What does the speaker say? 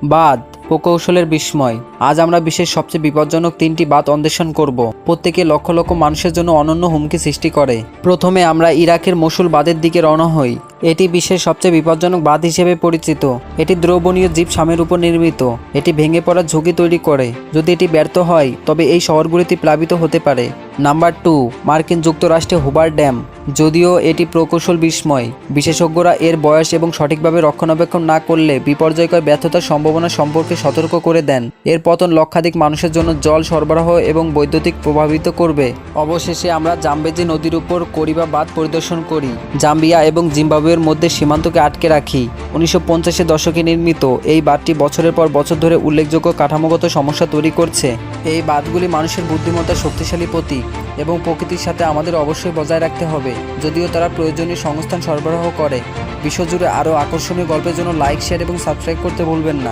বাঁধ প্রকৌশলের বিস্ময়। আজ আমরা বিশ্বের সবচেয়ে বিপজ্জনক 3টি বাঁধ অন্বেষণ করব। প্রত্যেকে লক্ষ লক্ষ মানুষের জন্য অনন্য হুমকি সৃষ্টি করে। প্রথমে আমরা ইরাকের মসুল বাঁধের দিকে রওনা হই। এটি বিশ্বের সবচেয়ে বিপজ্জনক বাঁধ হিসেবে পরিচিত। এটি দ্রবণীয় জীবশ্যামের উপর নির্মিত। এটি ভেঙে পড়ার ঝুঁকি তৈরি করে। যদি এটি ব্যর্থ হয় তবে এই শহরগুলিতে প্লাবিত হতে পারে। নাম্বার 2, মার্কিন যুক্তরাষ্ট্রে হুবার ড্যাম। যদিও এটি প্রকৌশল বিস্ময়, বিশেষজ্ঞরা এর বয়স এবং সঠিকভাবে রক্ষণাবেক্ষণ না করলে বিপর্যয়কর ব্যর্থতার সম্ভাবনা সম্পর্কে সতর্ক করে দেন। এর পতন লক্ষাধিক মানুষের জন্য জল সরবরাহ এবং বৈদ্যুতিক প্রভাবিত করবে। অবশেষে আমরা জাম্বেজি নদীর উপর করিবা বাঁধ পরিদর্শন করি। জাম্বিয়া এবং জিম্বাবুয়ের মধ্যে সীমান্তকে আটকে রাখি। 1950-এর দশকে নির্মিত এই বাঁধটি বছরের পর বছর ধরে উল্লেখযোগ্য কাঠামোগত সমস্যা তৈরি করছে। এই বাঁধগুলি মানুষের বুদ্ধিমত্তার শক্তিশালী প্রতীক এবং প্রকৃতির সাথে আমাদের অবশ্যই বজায় রাখতে হবে। যদিও তারা প্রয়োজনীয় সংস্থান সরবরাহ করে। বিশ্বজুড়ে আরও আকর্ষণীয় গল্পের জন্য লাইক, শেয়ার এবং সাবস্ক্রাইব করতে ভুলবেন না।